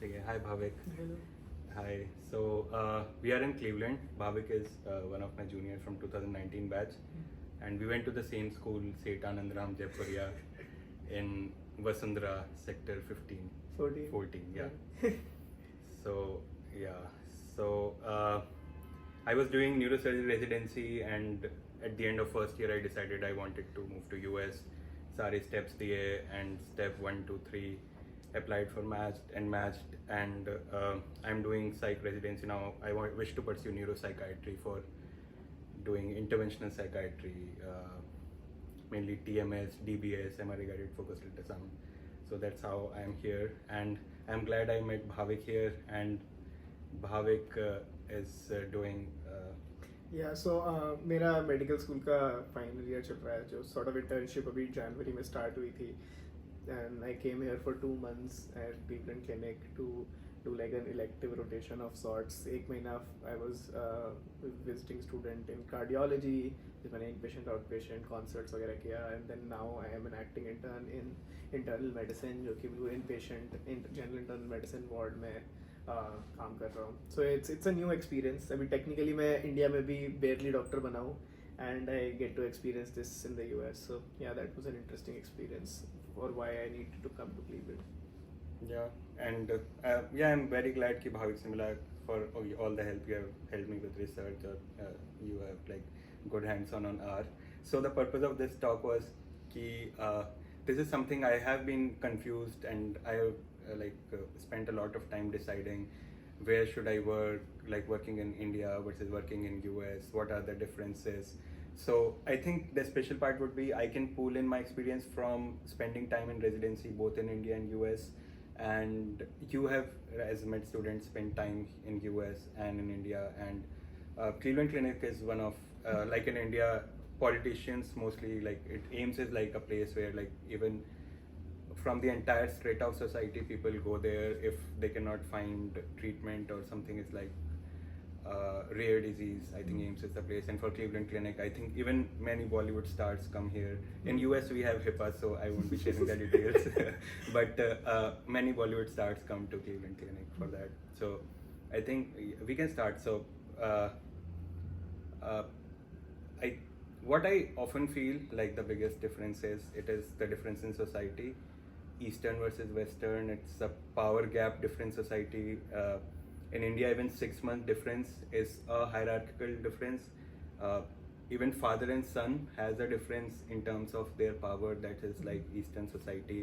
Okay, hi Bhavik. Hello. Hi. So we are in Cleveland. Bhavik is one of my juniors from 2019 batch, and we went to the same school, St. Anandram Jaipuria, in Vasundhara Sector 15. 14. 14, yeah. So yeah. So I was doing neurosurgery residency, and at the end of first year, I decided I wanted to move to US. Sare steps diye, and step 1, 2, 3 applied for matched, and I'm doing psych residency now. Wish to pursue neuropsychiatry for doing interventional psychiatry, mainly TMS, DBS, MRI guided focused ultrasound. So that's how I'm here, and I'm glad I met Bhavik here, and Bhavik is doing. या सो मेरा medical school का final year चल रहा है जो sort of internship अभी जनवरी में start हुई थी and I came here for 2 months at Cleveland Clinic to do like an elective rotation of sorts. एक महीना I was visiting student in cardiology, फिर मैंने inpatient outpatient consults वगैरह किया, and then now I am an acting intern in internal medicine जो कि inpatient general internal medicine ward में काम कर रहा हूँ. So it's a new experience. अभी technically मैं इंडिया में भी barely डॉक्टर बना हूँ and I get to experience this in the US. So yeah, that was an interesting experience for why I needed to come to Cleveland. Yeah, and yeah, I'm very glad कि भाविक से मिला for all the help you have helped me with research, or you have like good hands-on R. So the purpose of this talk was कि this is something I have been confused, and I have spent a lot of time deciding where should I work, like working in India versus working in US, what are the differences. So I think the special part would be I can pull in my experience from spending time in residency both in India and US, and you have as med students spent time in US and in India, and Cleveland Clinic is one of like in India, politicians mostly, like AIMS is like a place where like even from the entire strata of society people go there if they cannot find treatment or something is like rare disease. I think AIMS is the place, and for Cleveland Clinic, I think even many Bollywood stars come here. In US we have HIPAA, so I won't be sharing the details. But many Bollywood stars come to Cleveland Clinic for that. So I think we can start. So I what I often feel like the biggest difference is the difference in society, Eastern versus Western. It's a power gap different society. In India, even 6 month difference is a hierarchical difference. Even father and son has a difference in terms of their power. That is like Eastern society,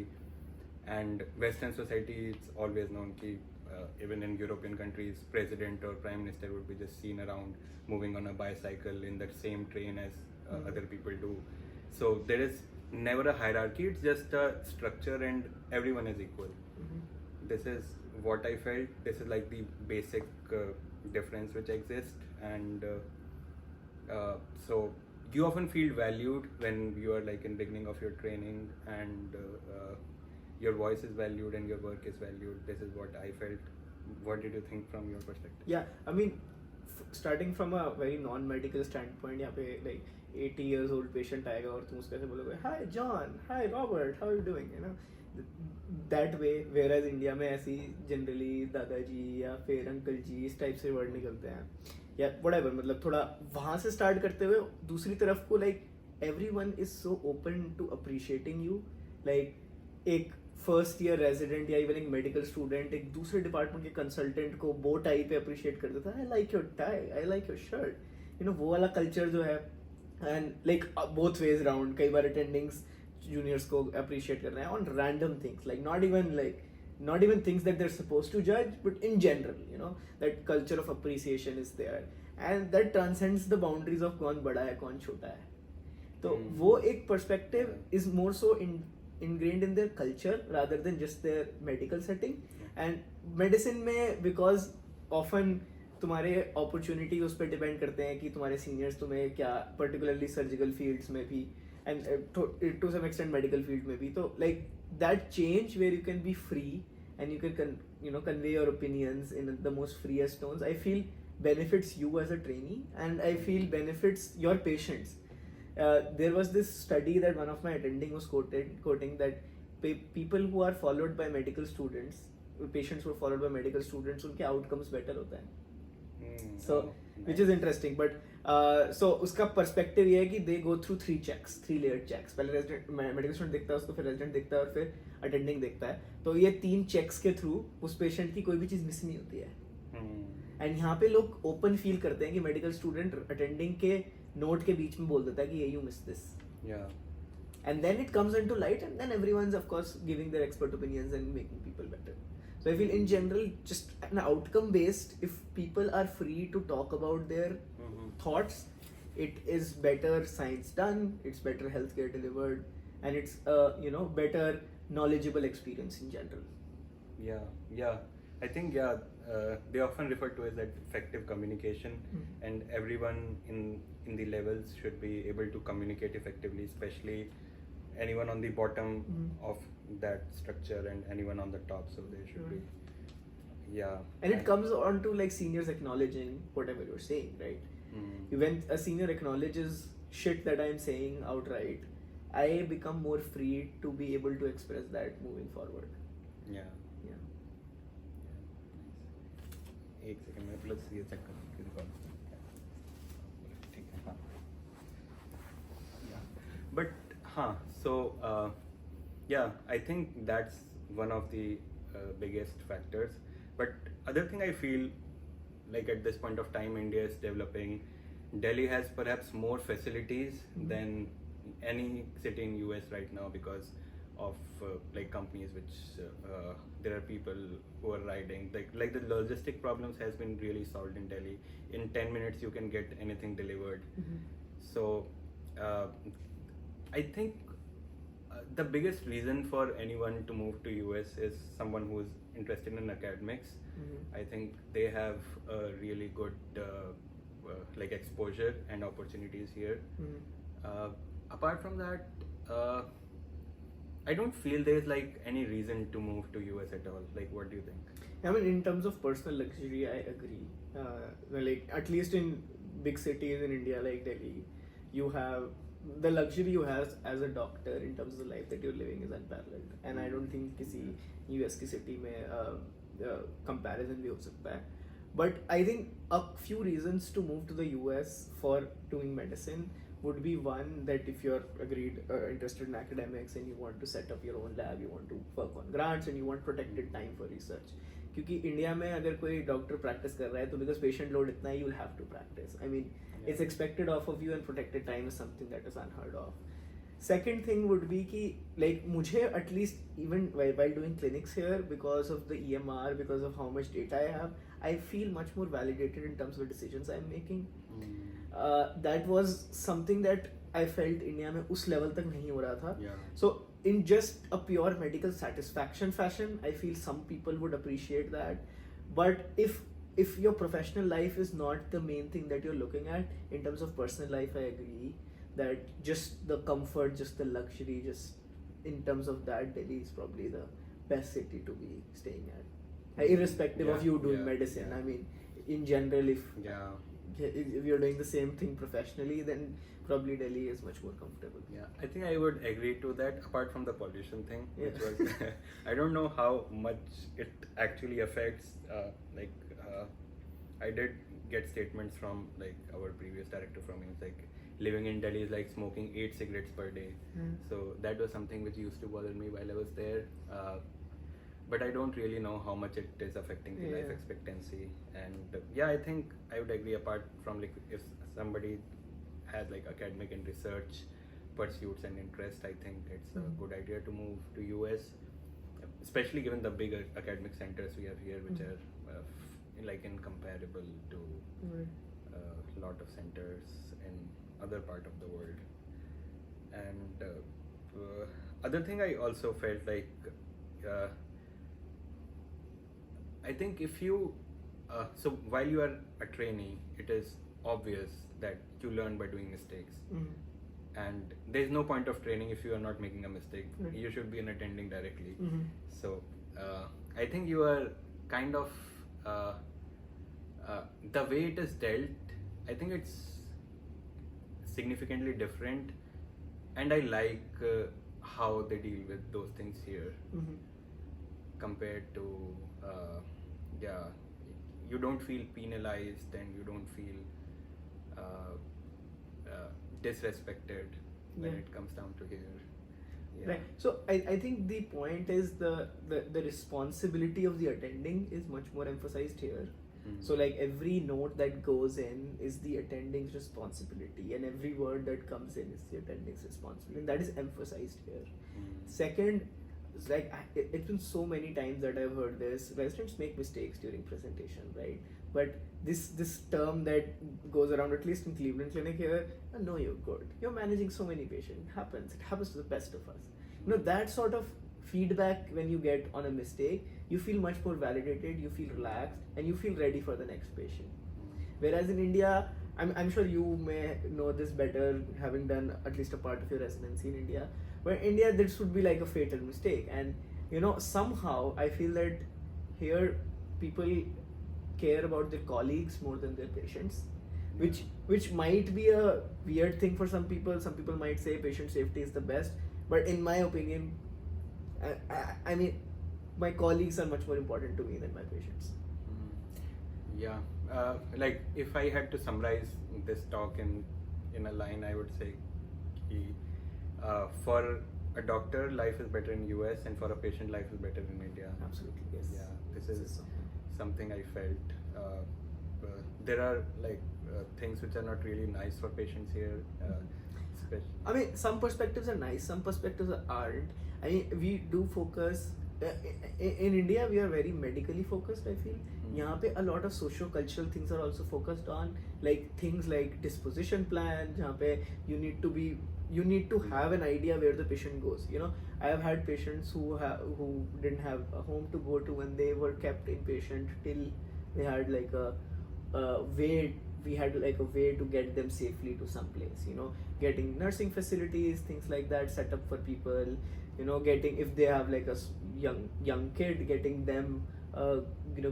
and Western society. It's always known that even in European countries, president or prime minister would be just seen around moving on a bicycle in that same train as other people do. So there is never a hierarchy. It's just a structure, and everyone is equal. This is what I felt. This is like the basic difference which exists, and so you often feel valued when you are like in beginning of your training, and your voice is valued and your work is valued. This is what I felt. What did you think from your perspective? Yeah, I mean, starting from a very non-medical standpoint, यहाँ पे like 80 years old patient आएगा और तुम उसको ऐसे बोलोगे, hi John, hi Robert, how are you doing, you know, that way. Whereas India में ऐसी generally दादाजी या फिर अंकल जी इस टाइप से वर्ड निकलते हैं या whatever. मतलब थोड़ा वहाँ से स्टार्ट करते हुए दूसरी तरफ को like everyone is so open to appreciating you. like एक फर्स्ट ईयर रेजिडेंट या इवन एक मेडिकल स्टूडेंट एक दूसरे डिपार्टमेंट के कंसल्टेंट को बो टाई पे अप्रिशिएट कर देता है, I like your tie, I like your shirt, you know, वो वाला कल्चर जो है. And like both ways round, कई बार अटेंडिंग्स जूनियर्स को अप्रिशिएट कर रहे हैं on random things, like not even things that they're supposed to judge, but in general, you know, that culture of appreciation is there, and that transcends the boundaries of कौन बड़ा है कौन छोटा है. तो वो एक perspective is more so ingrained in their culture rather than just their medical setting. And medicine में because often तुम्हारे opportunity उस पर depend करते हैं कि तुम्हारे seniors तुम्हें क्या particularly surgical fields में भी and to some extent medical field में भी, तो like that change where you can be free and you can convey your opinions in the most freest tones, I feel benefits you as a trainee, and I feel benefits your patients. There was this study that one of my attending was quoting that people who are followed by medical students patients who are followed by medical students, उनके outcomes better होता है. So, Oh, which is interesting, but so उसका perspective ये है कि they go through 3 layered checks. पहले resident medical student देखता है उसको, फिर resident देखता है और फिर attending देखता है. तो ये 3 checks के through उस patient की कोई भी चीज़ miss नहीं होती है. एंड यहाँ पे लोग ओपन फील करते हैं कि मेडिकल स्टूडेंट अटेंडिंग के नोट के बीच में बोल देता है कि ये you miss this. And then it comes into light, and then everyone's of course giving their expert opinions and making people better. So I feel in general, just an outcome based, if people are free to talk about their thoughts, it is better science done, it's better healthcare delivered, and it's better knowledgeable experience in general. Yeah. I think they often refer to as that effective communication, and everyone in the levels should be able to communicate effectively, especially anyone on the bottom of that structure and anyone on the top. So there should be, And it comes on to like seniors acknowledging whatever you're saying, right? When a senior acknowledges shit that I'm saying outright, I become more free to be able to express that moving forward. Yeah. एक second में plus ये check कर किसी call. ठीक है. हाँ. But so I think that's one of the biggest factors. But other thing I feel like at this point of time India is developing, Delhi has perhaps more facilities than any city in US right now because of like companies which there are people who are riding like the logistic problems has been really solved in Delhi. In 10 minutes you can get anything delivered. So I think the biggest reason for anyone to move to US is someone who is interested in academics. I think they have a really good like exposure and opportunities here. Apart from that, I don't feel there's like any reason to move to US at all. Like, what do you think? I mean, in terms of personal luxury, I agree. Like, at least in big cities in India like Delhi, you have the luxury you have as a doctor in terms of the life that you're living is unparalleled. And I don't think किसी US की city में comparison भी हो सकता है. But I think a few reasons to move to the US for doing medicine would be one, that if you're interested in academics and you want to set up your own lab, you want to work on grants and you want protected time for research. क्योंकि India में अगर कोई doctor practice कर रहा है तो because patient load इतना है, you will have to practice. I mean it's expected of of you and protected time is something that is unheard of. Second thing would be कि like मुझे at least even while doing clinics here, because of the EMR, because of how much data I have, I feel much more validated in terms of the decisions I'm making. That was something that I felt India में उस level तक नहीं हो रहा था. So in just a pure medical satisfaction fashion, I feel some people would appreciate that. But if your professional life is not the main thing that you're looking at, in terms of personal life, I agree that just the comfort, just the luxury, just in terms of that, Delhi is probably the best city to be staying at. Irrespective of you doing medicine. I mean, in general, if you're doing the same thing professionally, then probably Delhi is much more comfortable. I think I would agree to that, apart from the pollution thing, which was I don't know how much it actually affects I did get statements from like our previous director from him, like living in Delhi is like smoking 8 cigarettes per day. So that was something which used to bother me while I was there. But I don't really know how much it is affecting the life expectancy. And I think I would agree, apart from like if somebody has like academic and research pursuits and interest, I think it's a good idea to move to US, especially given the big academic centers we have here, which are like incomparable to a lot of centers in other part of the world. And other thing I also felt like I think if you so while you are a trainee, it is obvious that you learn by doing mistakes. And there's no point of training if you are not making a mistake. You should be an attending directly. So I think you are kind of the way it is dealt, I think it's significantly different, and I like how they deal with those things here. compared to yeah, you don't feel penalized and you don't feel uh, disrespected when Yeah. it comes down to here. Yeah. Right. So I think the point is the responsibility of the attending is much more emphasized here. Mm. So like every note that goes in is the attending's responsibility, and every word that comes in is the attending's responsibility, and that is emphasized here. Mm. Second, it's like it's been so many times that I've heard this. Residents make mistakes during presentation, right? But this term that goes around, at least in Cleveland Clinic here, no, you're good. You're managing so many patients. It happens. It happens to the best of us. You know, that sort of feedback when you get on a mistake, you feel much more validated, you feel relaxed, and you feel ready for the next patient. Whereas in India, I'm sure you may know this better, having done at least a part of your residency in India, where in India this would be like a fatal mistake. And you know, somehow I feel that here people care about their colleagues more than their patients, which might be a weird thing for some people. Some people might say patient safety is the best, but in my opinion, I mean, my colleagues are much more important to me than my patients. Yeah, like if I had to summarize this talk in a line, I would say, for a doctor, life is better in US, and for a patient, life is better in India. Absolutely, yes. Yeah, this is so. something I felt. There are like things which are not really nice for patients here. I mean, some perspectives are nice, some perspectives aren't. I mean, we do focus. In India, we are very medically focused, I feel. यहाँ पे a lot of socio-cultural things are also focused on, like things like disposition plan, जहाँ पे you need to have an idea where the patient goes. You know, I have had patients who didn't have a home to go to, and they were kept inpatient till they had like a way. We had like a way to get them safely to some place. You know, getting nursing facilities, things like that set up for people. You know, getting, if they have like a young kid, getting them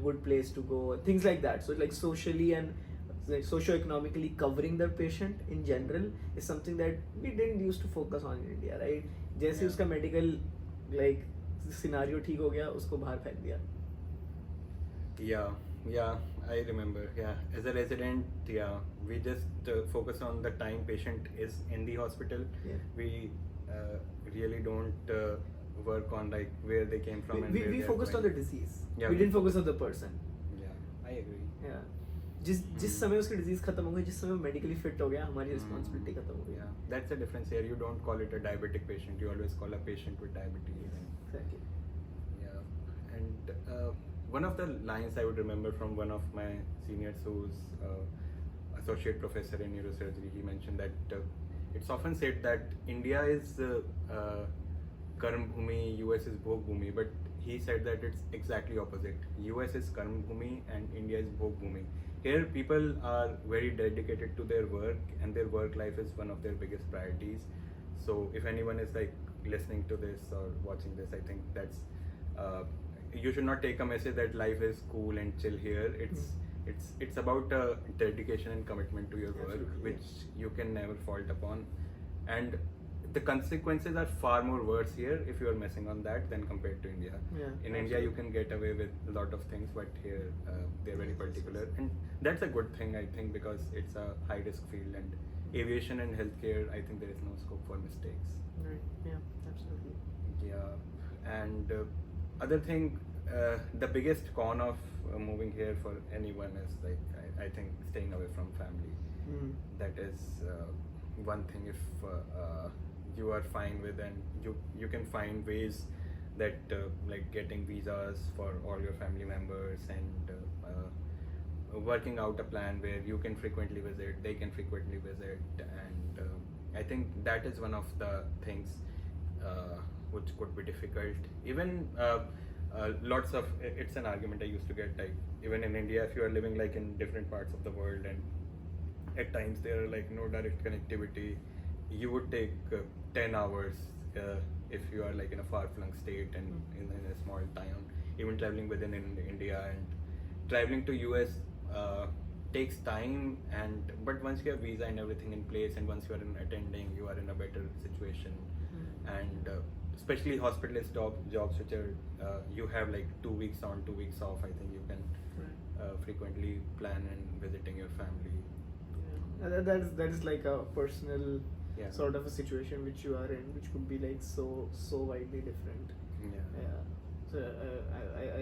good place to go, things like that. So like socially and like socio-economically covering the patient in general is something that we didn't used to focus on in India, right? जैसे Yeah. उसका medical like scenario ठीक हो गया, उसको बाहर फेंक दिया. Yeah, I remember. Yeah, as a resident, yeah, we just focus on the time patient is in the hospital. Yeah. We really don't work on like where they came from and where We they are focused on the going. disease. Yeah, we didn't focus on the person. Yeah, I agree. Yeah. जिस समय उसकी disease खत्म हो गई, जिस समय medically fit हो गया, हमारी रिस्पांसिबिलिटी खत्म हो गई. Yeah, that's the difference here. You don't call it a diabetic patient. You always call a patient with diabetes. Exactly. Yeah, and one of the lines I would remember from one of my seniors who's associate professor in neurosurgery, he mentioned that it's often said that India is Karm Bhumi, US is Bhog Bhumi, but he said that it's exactly opposite. US is Karm Bhumi and India is Bhog Bhumi. Here people are very dedicated to their work, and their work life is one of their biggest priorities. So if anyone is like listening to this or watching this, I think that's you should not take a message that life is cool and chill here. It's about dedication and commitment to your work. Absolutely, Which you can never fault upon, and the consequences are far more worse here if you are messing on that than compared to India. Yeah, In India, you can get away with a lot of things, but here they're very particular, and that's a good thing, I think, because it's a high risk field, and aviation and healthcare, I think there is no scope for mistakes. Right. Yeah. Absolutely. Yeah, and other thing, the biggest con of moving here for anyone is like I think staying away from family. That is one thing. If you are fine with, and you can find ways that like getting visas for all your family members, and working out a plan where you can frequently visit, they can frequently visit, and I think that is one of the things which could be difficult. Even lots of it's an argument I used to get, like even in India, if you are living like in different parts of the world, and at times there are like no direct connectivity, you would take 10 hours if you are like in a far-flung state and in a small town, even traveling within India, and traveling to US takes time, but once you have visa and everything in place, and once you are attending, you are in a better situation. And especially hospitalist jobs which are you have like 2 weeks on, 2 weeks off. I think you can frequently plan and visiting your family. Yeah. That is like a personal Yeah. sort of a situation which you are in, which could be like so widely different. Yeah. Yeah. So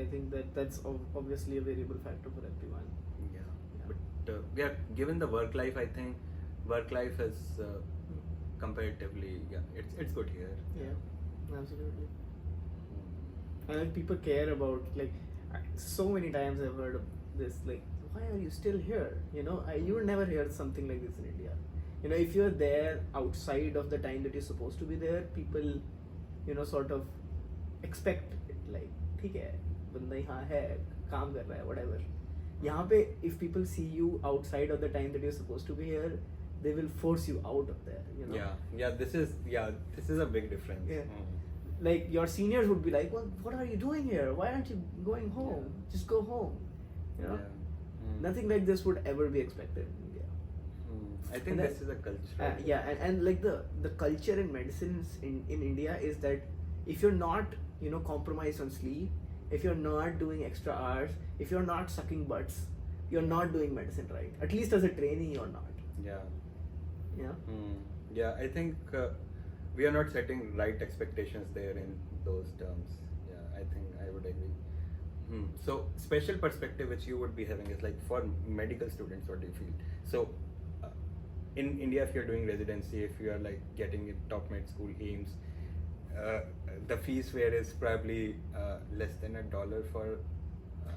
I think that's obviously a variable factor for everyone. Yeah. Yeah. But yeah, given the work life, I think work life is comparatively, it's good here. Yeah, absolutely. Mm. And like people care about like so many times I've heard of this like, why are you still here? You know, you would never hear something like this in India. You know, if you're there outside of the time that you're supposed to be there, people, you know, sort of expect it like, ठीक है, बंदा यहाँ है, काम कर रहा है, whatever. यहाँ पे if people see you outside of the time that you're supposed to be here, they will force you out of there. You know. Yeah. This is a big difference. Yeah. Mm. Like your seniors would be like, well, what are you doing here? Why aren't you going home? Yeah. Just go home. You know, Yeah. Mm. nothing like this would ever be expected in India. I think And that- this is a culture. Yeah, and like the culture in medicines in India is that if you're not, you know, compromised on sleep, if you're not doing extra hours, if you're not sucking butts, you're not doing medicine right. At least as a trainee, you're not. Yeah. You know. Yeah, I think we are not setting right expectations there in those terms. Yeah, I think I would agree. So, special perspective which you would be having is like for medical students, what do you feel? So, in India, if you're doing residency, if you are like getting in top med school, AIMS, the fees here is probably less than $1 for.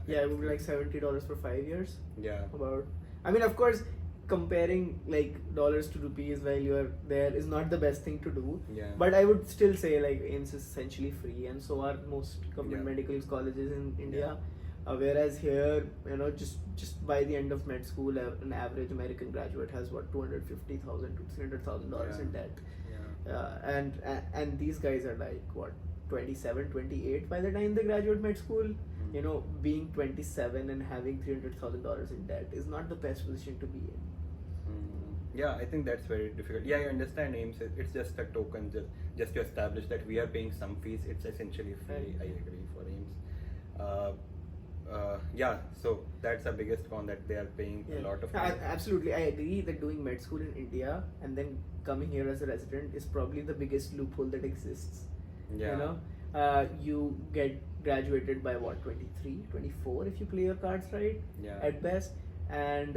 Yeah, it would be like $70 for 5 years. Yeah. About, I mean, of course, comparing like dollars to rupees while you are there is not the best thing to do. Yeah. But I would still say like AIMS is essentially free, and so are most government Yeah. medical colleges in India. Yeah. Whereas here, you know, just by the end of med school, an average American graduate has what, $250,000 to $300,000 in Yeah. debt. Yeah. And these guys are like what, 27, 28 by the time they graduate med school. You know, being 27 and having $300,000 in debt is not the best position to be in. Yeah, I think that's very difficult. Yeah, I understand AIMS. It's just a token, just to establish that we are paying some fees. It's essentially free. Right. I agree for AIMS. Yeah, so that's the biggest con, that they are paying a lot of money. Absolutely, I agree that doing med school in India and then coming here as a resident is probably the biggest loophole that exists. Yeah. You know, you get graduated by what, 23, 24 if you play your cards right. Yeah. At best, and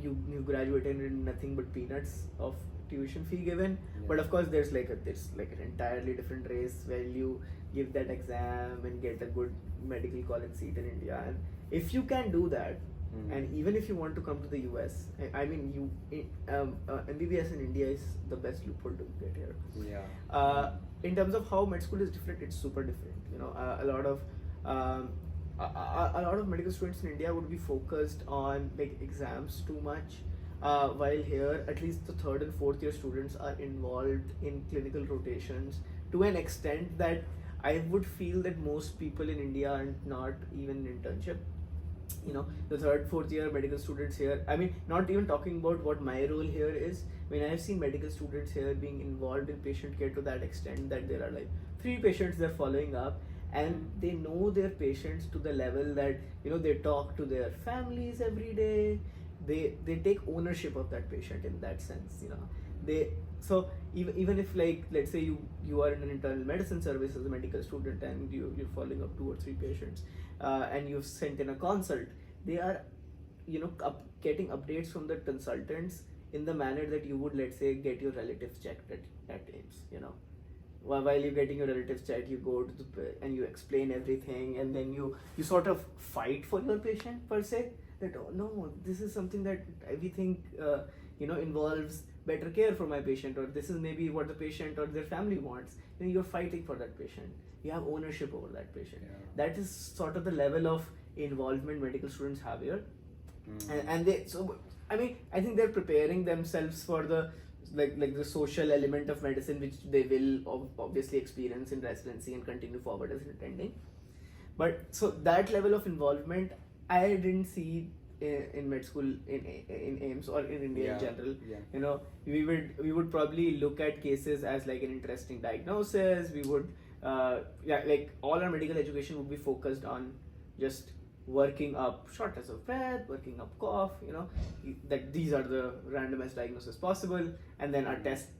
you graduated in nothing but peanuts of tuition fee given. Yeah. But of course, there's like an entirely different race where you give that exam and get a good medical college seat in India. And if you can do that, and even if you want to come to the US, I mean, MBBS in India is the best loophole to get here. Yeah. In terms of how med school is different, it's super different. You know, a lot of medical students in India would be focused on like exams too much, while here at least the third and fourth year students are involved in clinical rotations to an extent that I would feel that most people in India are not even in internship. You know, the third, fourth year medical students here, I mean, not even talking about what my role here is. I mean, I have seen medical students here being involved in patient care to that extent that there are like 3 patients they're following up, and they know their patients to the level that, you know, they talk to their families every day. They take ownership of that patient in that sense, you know. So even if, like, let's say you are in an internal medicine service as a medical student and you're following up 2 or 3 patients, and you've sent in a consult, they are, you know, getting updates from the consultants in the manner that you would, let's say, get your relatives checked at AIMS, you know. While you're getting your relatives checked, you go to and you explain everything, and then you sort of fight for your patient per se, that, oh no, this is something that we think you know, involves better care for my patient, or this is maybe what the patient or their family wants. You know, you're fighting for that patient. You have ownership over that patient. Yeah. That is sort of the level of involvement medical students have here. And they, so I mean, I think they're preparing themselves for the like the social element of medicine, which they will obviously experience in residency and continue forward as an attending. But so that level of involvement I didn't see in med school in AIMS or in India in general. Yeah. You know, we would probably look at cases as like an interesting diagnosis. We would yeah, like all our medical education would be focused on just working up shortness of breath, working up cough, that these are the randomized diagnosis possible, and then our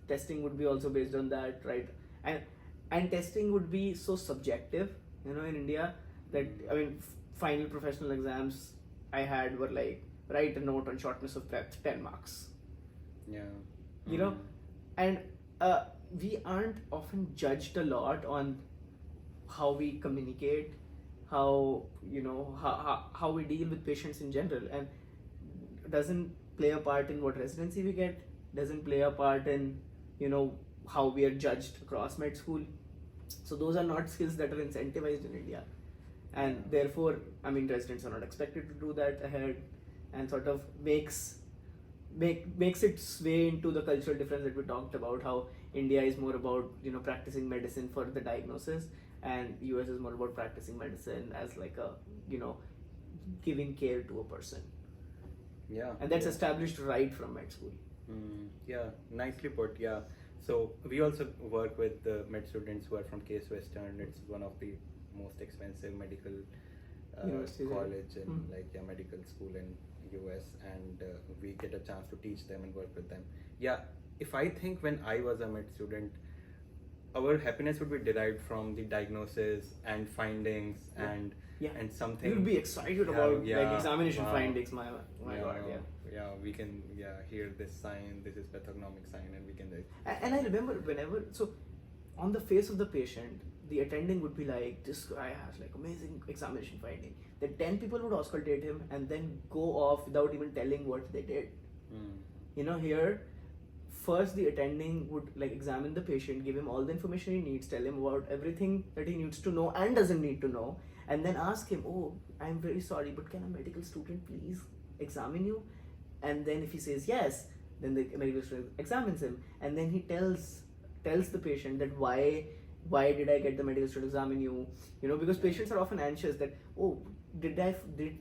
testing would be also based on that, right? And and testing would be so subjective, in India, that I mean, final professional exams I had were like, write a note on shortness of breath, 10 marks. Yeah. You know, and we aren't often judged a lot on how we communicate, how how we deal with patients in general, and doesn't play a part in what residency we get, doesn't play a part in how we are judged across med school. So those are not skills that are incentivized in India, and therefore, I mean, residents are not expected to do that ahead, and sort of makes it sway into the cultural difference that we talked about, how India is more about practicing medicine for the diagnosis, and US is more about practicing medicine as like a giving care to a person. Yeah. And that's established right from med school. Yeah, nicely put. Yeah. So we also work with the med students who are from Case Western. It's one of the most expensive medical college and medical school in US, and we get a chance to teach them and work with them. Yeah, if I think when I was a med student, our happiness would be derived from the diagnosis and findings and something. You'd be excited about like examination findings. My God, yeah, we can hear this sign, this is pathognomic sign, and we can. And I remember whenever, so on the face of the patient, the attending would be like, this guy has like amazing examination finding. Then 10 people would auscultate him and then go off without even telling what they did. Here, first the attending would like examine the patient, give him all the information he needs, tell him about everything that he needs to know and doesn't need to know, and then ask him, oh, I'm very sorry, but can a medical student please examine you? And then if he says yes, then the medical student examines him, and then he tells the patient that why did I get the medical student to examine you? Because patients are often anxious that, oh, did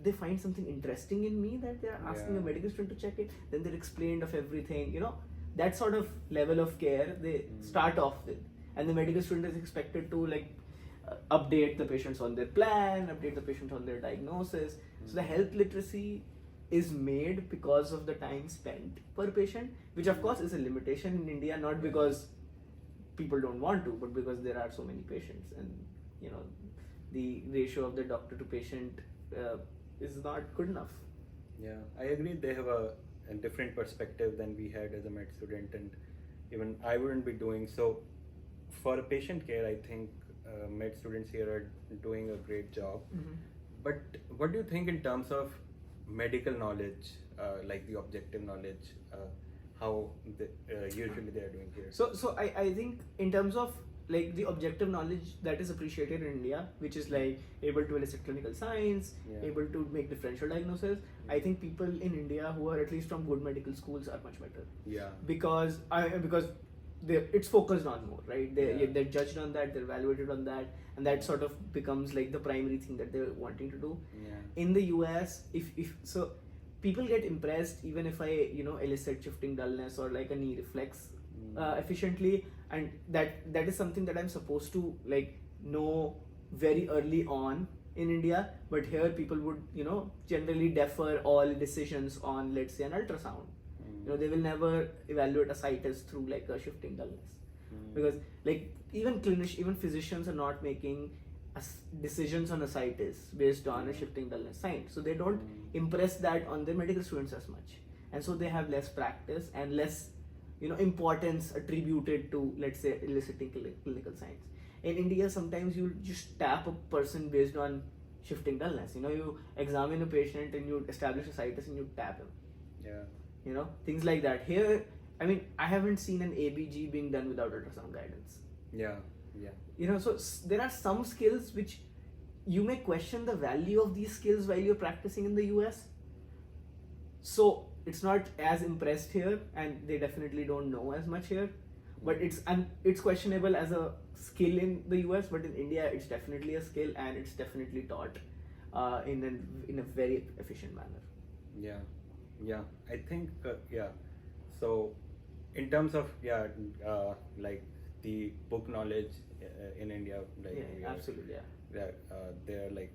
they find something interesting in me that they're asking a medical student to check it? Then they're explained of everything, that sort of level of care they start off with. And the medical student is expected to like update the patients on their plan, update the patients on their diagnosis. So the health literacy is made because of the time spent per patient, which of course is a limitation in India, not because people don't want to, but because there are so many patients, and the ratio of the doctor to patient is not good enough. Yeah, I agree. They have a different perspective than we had as a med student, and even I wouldn't be doing so. For patient care, I think med students here are doing a great job. But what do you think in terms of medical knowledge, like the objective knowledge, how usually they are doing here? So I think in terms of like the objective knowledge that is appreciated in India, which is like able to elicit clinical signs, able to make differential diagnosis, I think people in India who are at least from good medical schools are much better. Yeah. Because it's focused on more, right? They're judged on that, they're evaluated on that, and that sort of becomes like the primary thing that they're wanting to do. In the US, if so, people get impressed even if I elicit shifting dullness or like a knee reflex efficiently, and that is something that I'm supposed to like know very early on in India. But here people would generally defer all decisions on, let's say, an ultrasound. They will never evaluate ascites through like a shifting dullness, because like even physicians are not making decisions on ascites based on a shifting dullness sign, so they don't impress that on their medical students as much, and so they have less practice and less importance attributed to, let's say, eliciting clinical signs. In India, sometimes you just tap a person based on shifting dullness. You examine a patient and you establish ascites and you tap him. Things like that. Here, I mean, I haven't seen an ABG being done without ultrasound guidance. So there are some skills which you may question the value of these skills while you're practicing in the US. So it's not as impressed here, and they definitely don't know as much here. But it's questionable as a skill in the US, but in India it's definitely a skill, and it's definitely taught in a very efficient manner. I think so in terms of like the book knowledge in India, like Yeah, absolutely. Yeah. they're like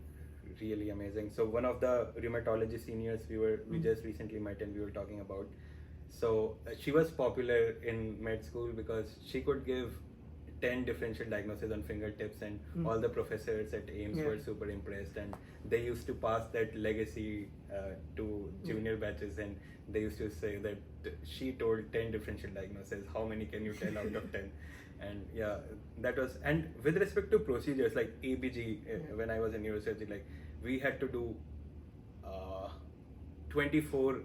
really amazing. So one of the rheumatology seniors we just recently met and we were talking about. So she was popular in med school because she could give 10 differential diagnoses on fingertips, and all the professors at AIMS were super impressed, and they used to pass that legacy to junior batches, and they used to say that she told 10 differential diagnoses, how many can you tell out of 10? And yeah, that was, and with respect to procedures like ABG, when I was in neurosurgery, like we had to do 24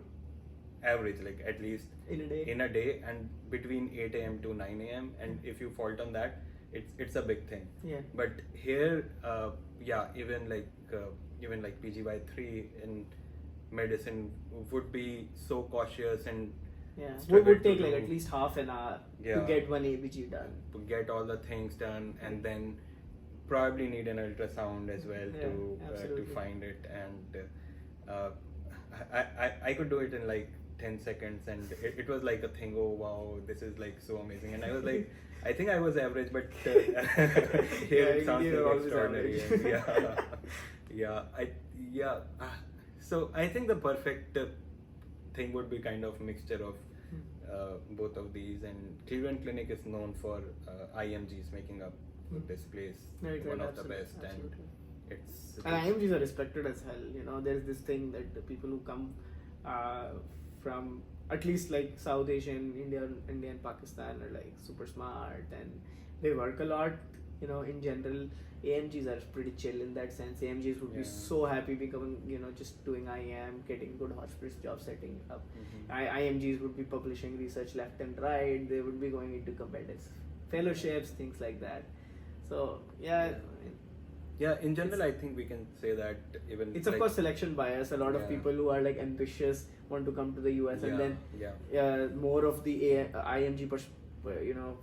average, like at least In a day. and between 8 a.m. to 9 a.m. and if you fault on that, it's a big thing. Yeah. But here, even like PGY3 in medicine would be so cautious and Yeah, struggle would to take like do- at least half an hour to Yeah. get one ABG done. to get all the things done, and then probably need an ultrasound as well Yeah, to absolutely. find it. And I could do it in like 10 seconds, and it was like a thing. Oh wow, this is like so amazing. And I was like, I think I was average, but here it sounds you're like always extraordinary. average. And so I think the perfect thing would be kind of mixture of both of these, and Cleveland Clinic is known for IMGs making up this place, Right, one right, of the best, absolutely. and it's And IMGs are respected as hell. You know, there's this thing that the people who come from at least like South Asian, India and Pakistan are like super smart and they work a lot. You know, in general, AMGs are pretty chill in that sense. AMGs would be Yeah. so happy becoming, just doing IM, getting good hospice job setting up. Mhm. IMGs would be publishing research left and right. They would be going into competitive fellowships, things like that. So yeah. Yeah, in general, I think we can say that even It's of like- course selection bias. A lot of Yeah. people who are like ambitious want to come to the US, and then more of the IMG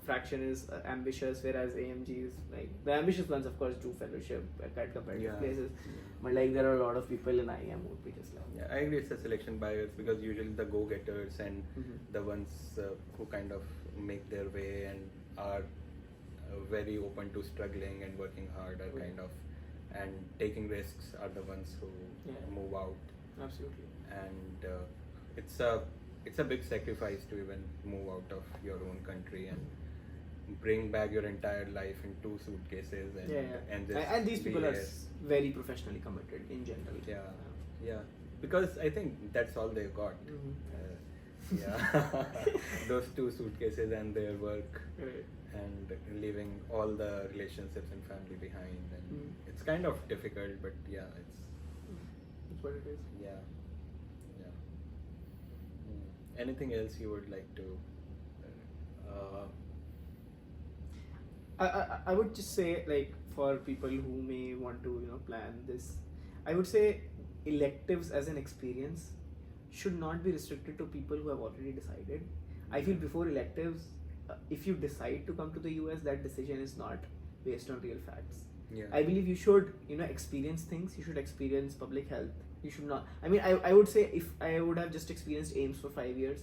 fraction is ambitious, whereas AMG is like the ambitious ones, of course, do fellowship at competitive Yeah. places. But like there are a lot of people in IM who would be just like Yeah, I agree it's a selection bias because usually the go-getters and Mhm. the ones who kind of make their way and are very open to struggling and working hard are kind of, and taking risks are the ones who Yeah. move out. absolutely. And it's a big sacrifice to even move out of your own country and bring back your entire life in 2 suitcases and And just these be people are here. very professionally committed in general. Yeah, because I think that's all they've got. Mhm. Yeah, those 2 suitcases and their work, Right. and leaving all the relationships and family behind, and Mm. it's kind of difficult, but yeah, it's That's what it is. yeah. Anything else you would like to? I would just say, like, for people who may want to plan this, I would say electives as an experience should not be restricted to people who have already decided. I feel before electives, if you decide to come to the US, that decision is not based on real facts. Yeah. I believe you should experience things. You should experience public health. You should not. I mean, I would say if I would have just experienced AIMS for 5 years,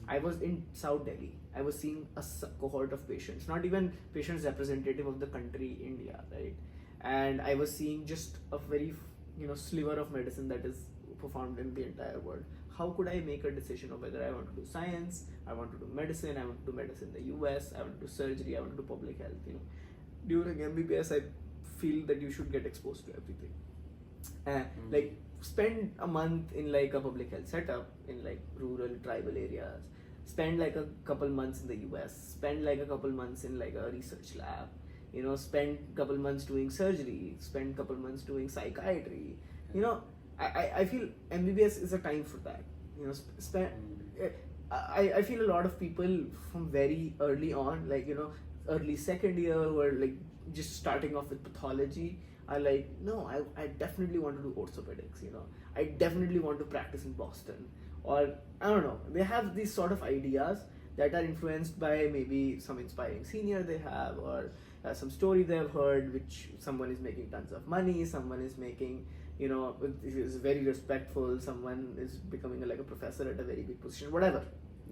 I was in South Delhi. I was seeing a cohort of patients, not even patients representative of the country, India, right? And I was seeing just a very, sliver of medicine that is performed in the entire world. How could I make a decision of whether I want to do science, I want to do medicine, I want to do medicine in the US, I want to do surgery, I want to do public health, During MBBS, I feel that you should get exposed to everything. Like, spend a month in like a public health setup in like rural tribal areas, spend like a couple months in the US, spend like a couple months in like a research lab, spend couple months doing surgery, spend couple months doing psychiatry. I feel MBBS is a time for that. I feel a lot of people from very early on, like early second year, who are like just starting off with pathology, are like, no, I definitely want to do orthopedics, I definitely want to practice in Boston, or I don't know, they have these sort of ideas that are influenced by maybe some inspiring senior they have, or some story they have heard, which someone is making tons of money, someone is making, is very respectful, someone is becoming like a professor at a very big position, whatever.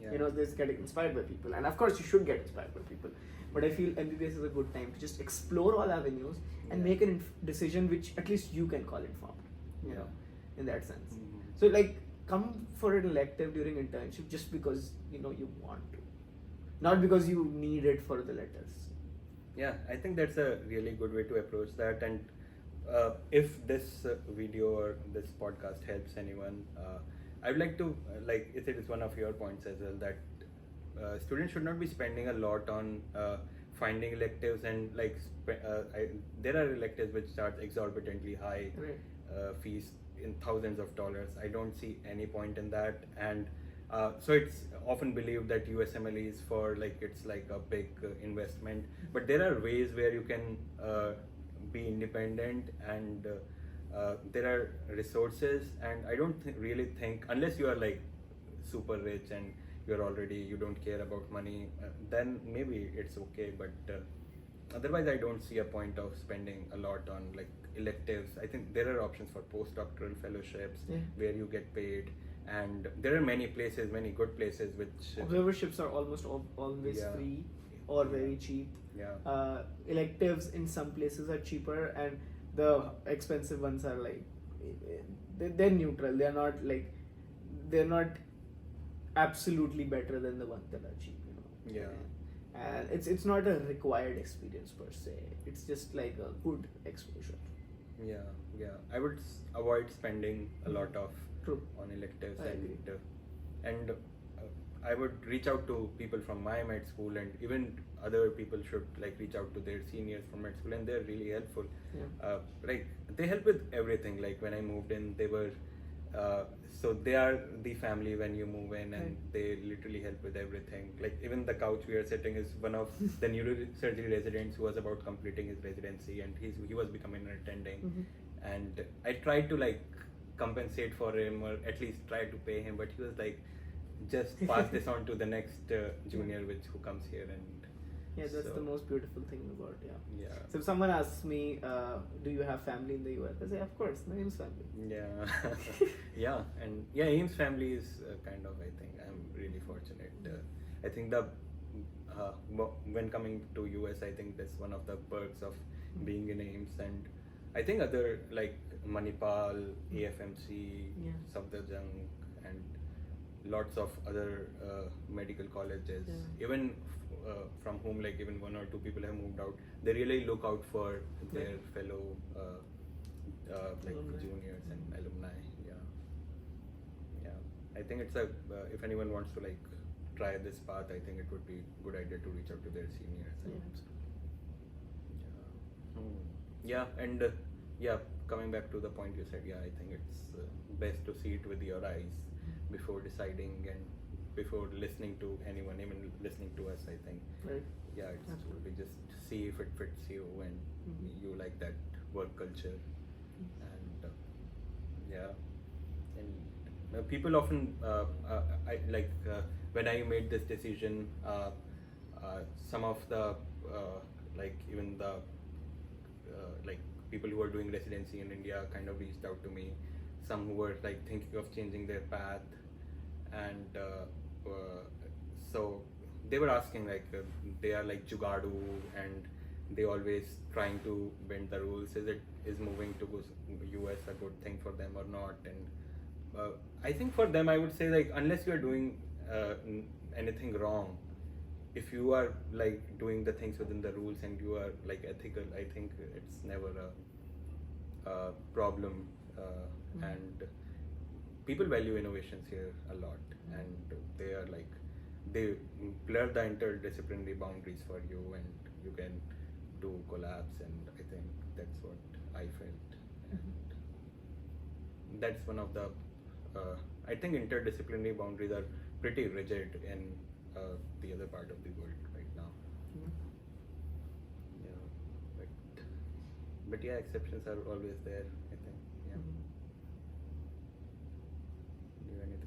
Yeah. This getting inspired by people, and of course you should get inspired by people, but I feel MBBS is a good time to just explore all avenues and Yeah. make a decision which at least you can call informed, you Yeah. know, in that sense. Mhm. So like come for an elective during internship just because you want to, not because you need it for the letters. Yeah, I think that's a really good way to approach that. And if this video or this podcast helps anyone, I would like to it is one of your points as well, that students should not be spending a lot on finding electives, and there are electives which charge exorbitantly high Right. fees in thousands of dollars. I don't see any point in that. And so it's often believed that USMLE is for it's like a big investment, but there are ways where you can be independent, and there are resources. And I don't really think, unless you are like super rich and you don't care about money, then maybe it's okay. But otherwise, I don't see a point of spending a lot on electives. I think there are options for postdoctoral fellowships Yeah. where you get paid, and there are many good places which Observerships are almost always Yeah. free or very cheap. yeah. Electives in some places are cheaper, and the expensive ones are they're neutral. They're not absolutely better than the ones that are cheap. Yeah. And it's not a required experience per se. It's just like a good exposure. Yeah, I would avoid spending a lot of True. on electives. I agree. And I would reach out to people from my med school, and even other people should reach out to their seniors from med school, and they're really helpful. Yeah. They help with everything. Like when I moved in, they were so they are the family when you move in, and Right. they literally help with everything. Like even the couch we are sitting is one of the neurosurgery residents who was about completing his residency, and he was becoming an attending. Mhm. And I tried to compensate for him, or at least try to pay him, but he was like, just pass this on to the next junior who comes here. And Yeah, that's so, the most beautiful thing about yeah. So if someone asks me, do you have family in the US? I say, of course, Naeem's family. Yeah. Yeah, and yeah, Ames family is kind of, I think I'm really fortunate. I think when coming to US, I think that's one of the perks of being in Ames. And I think other Manipal, AFMC, Yeah. Safdarjung, and lots of other medical colleges, Yeah. even from whom even one or two people have moved out, they really look out for their Yeah. fellow Alumni. juniors and alumni. Yeah, I think it's if anyone wants to try this path, I think it would be a good idea to reach out to their seniors. And, yeah, and coming back to the point you said, I think it's best to see it with your eyes before deciding, and before listening to anyone, even listening to us. I think Right. it's Absolutely. just see if it fits you, and Mhm. you like that work culture. And and people often when I made this decision, some of the even the people who are doing residency in India kind of reached out to me. Some who were thinking of changing their path, and so they were asking they are Jugadu, and they always trying to bend the rules. Is moving to US a good thing for them or not? And I think for them, I would say unless you are doing anything wrong, if you are doing the things within the rules and you are ethical, I think it's never a problem. And people value innovations here a lot, and they are they blur the interdisciplinary boundaries for you, and you can do collabs. And I think that's what I felt. And that's one of the I think interdisciplinary boundaries are pretty rigid in the other part of the world right now. Yeah, but yeah, exceptions are always there, I think. Yeah. Mhm. Do you have anything